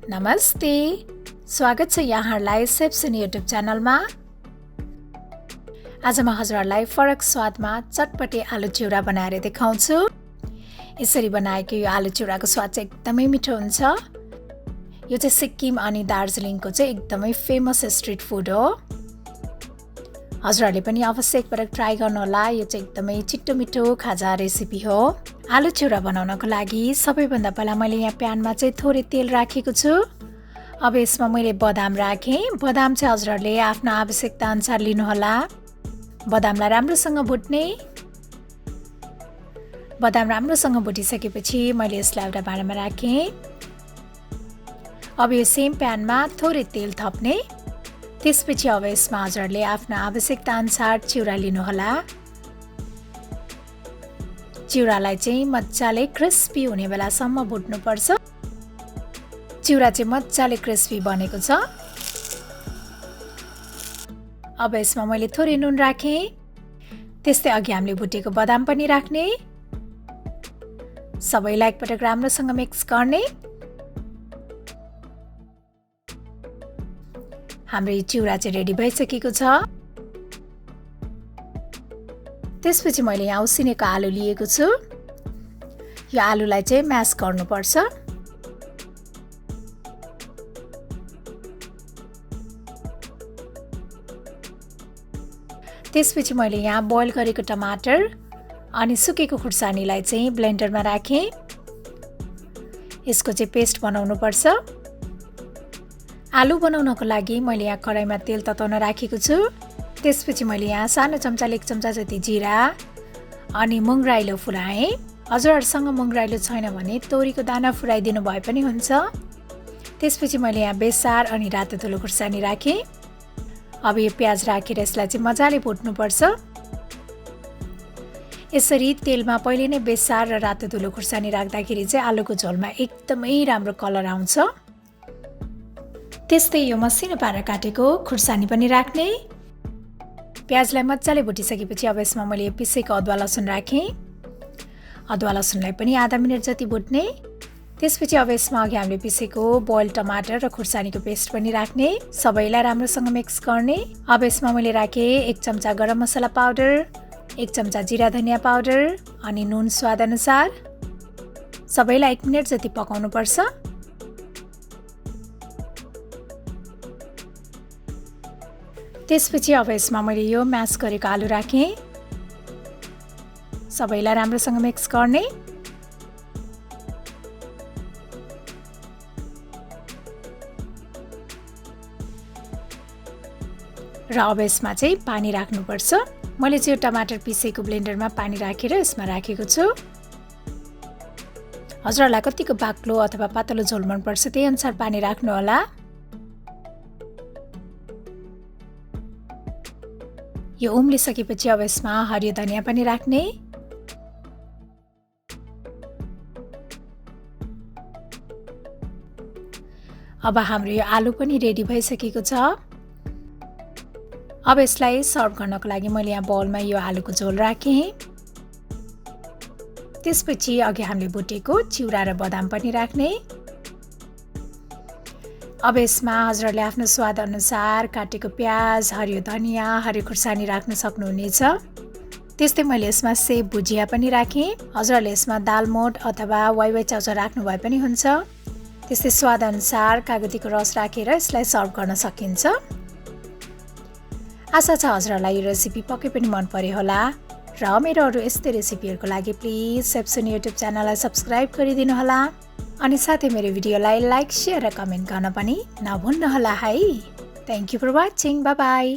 नमस्ते, स्वागत छ यहाँहरूलाई सेफ सुनी युट्युब च्यानलमा। आज म हजुरहरूलाई फरक स्वादमा चटपटे आलु चिउरा बनाएर देखाउँछु। यसरी बनाएको यो आलु चिउराको स्वाद चाहिँ एकदमै मिठो हुन्छ। यो चाहिँ सिक्किम अनि दार्जिलिङको चाहिँ एकदमै फेमस स्ट्रिट फुड हो। हजुरहरूले पनि अवश्य एकपटक ट्राई गर्नुहोला। यो चाहिँ एकदमै छिटो मिठो खाजा रेसिपी हो। आलु चिउरा बनाउनको लागि सबैभन्दा पहिला मैले यहाँ प्यानमा चाहिँ थोरै तेल राखेको छु। अब यसमा मैले बदाम राखेँ। बदाम चाहिँ हजुरहरूले आफ्नो आवश्यकता अनुसार लिनुहोला। बदामलाई राम्रोसँग भुट्ने। बदाम राम्रोसँग भुटिसकेपछि मैले यसलाई एउटा भाँडामा राखेँ। अब यो सेम प्यानमा थोरै तेल थप्ने। त्यसपछि अब यसमा हजुरहरूले आफ्नो आवश्यकता अनुसार चिउरा लिनुहोला। चिउरालाई चाहिँ मजाले क्रिस्पी हुने बेलासम्म भुट्नुपर्छ। चिउरा चाहिँ मजाले क्रिस्पी बनेको छ। अब यसमा मैले थोरै नुन राखेँ। त्यस्तै अघि हामीले भुटेको बदाम पनि राख्ने। सबैलाई एकपटक राम्रोसँग मिक्स गर्ने। हाम्रो यो चिउरा चाहिँ रेडी भइसकेको छ। त्यसपछि मैले यहाँ उसिनेको आलु लिएको छु। यो आलुलाई चाहिँ म्यास गर्नुपर्छ। त्यसपछि मैले यहाँ बोइल गरेको टमाटर अनि सुकेको खुर्सानीलाई चाहिँ ब्लेन्डरमा राखेँ। यसको चाहिँ पेस्ट बनाउनुपर्छ। आलु बनाउनको लागि मैले यहाँ कराईमा तेल तताउन राखेको छु। त्यसपछि मैले यहाँ सानो चम्चाले 1 चम्चा जति जिरा अनि मुङ्ग्राइलो फुलाएँ। हजुरहरूसँग मुङ्ग्राइलो छैन भने तोरीको दाना फुराइदिनु भए पनि हुन्छ। त्यसपछि मैले यहाँ बेसार अनि रातो धुलो खुर्सानी राखेँ। अब यो प्याज राखेर यसलाई चाहिँ मजाले भुट्नुपर्छ। यसरी तेलमा पहिले नै बेसार र रातो धुलो खुर्सानी राख्दाखेरि चाहिँ आलुको झोलमा एकदमै राम्रो कलर आउँछ। त्यस्तै यो मसिनो पारेर काटेको खुर्सानी पनि राख्ने। प्याजलाई मजाले भुटिसकेपछि अब यसमा मैले पिसेको अदुवा लसुन राखेँ। अदुवा लसुनलाई पनि आधा मिनट जति भुट्ने। त्यसपछि अब यसमा अघि हामीले पिसेको बोइल टमाटर र खुर्सानीको पेस्ट पनि राख्ने। सबैलाई राम्रोसँग मिक्स गर्ने। अब यसमा मैले राखेँ 1 चम्चा गरम मसला पाउडर, 1 चम्चा जिरा धनिया पाउडर अनि नुन स्वाद अनुसार। सबैलाई 1 मिनट जति पकाउनुपर्छ। त्यसपछि अब यसमा मैले यो म्यास गरेको आलु राखेँ। सबैलाई राम्रोसँग मिक्स गर्ने। र अब यसमा चाहिँ पानी राख्नुपर्छ। मैले चाहिँ यो टमाटर पिसेको ब्लेन्डरमा पानी राखेर यसमा राखेको छु। हजुरहरूलाई कतिको बाक्लो अथवा पातलो झोल मनपर्छ त्यही अनुसार पानी राख्नुहोला। यो उम्लिसकेपछि अब यसमा हरियो धनिया पनि राख्ने। अब हाम्रो यो आलु पनि रेडी भइसकेको छ। अब यसलाई सर्भ गर्नको लागि मैले यहाँ बाउलमा यो आलुको झोल राखेँ। त्यसपछि अघि हामीले भुटेको चिउरा र बदाम पनि राख्ने। अब यसमा हजुरहरूले आफ्नो स्वाद अनुसार काटेको प्याज, हरियो धनिया, हरियो खुर्सानी राख्न सक्नुहुनेछ। त्यस्तै मैले यसमा सेब भुजिया पनि राखेँ। हजुरहरूले यसमा दालमोट अथवा वाइवाई चाउचाउ राख्नु भए पनि हुन्छ। त्यस्तै स्वाद अनुसार कागतीको रस राखेर यसलाई सर्भ गर्न सकिन्छ। आशा छ हजुरहरूलाई यो रेसिपी पक्कै पनि मन पर्यो होला। र मेरो अरू यस्तै रेसिपीहरूको लागि प्लिज सेफ सुनी युट्युब च्यानललाई सब्सक्राइब गरिदिनु होला। अनि साथै मेरो भिडियोलाई लाइक, शेयर र कमेन्ट गर्न पनि नभुल्नुहोला है। Thank you for watching. Bye by.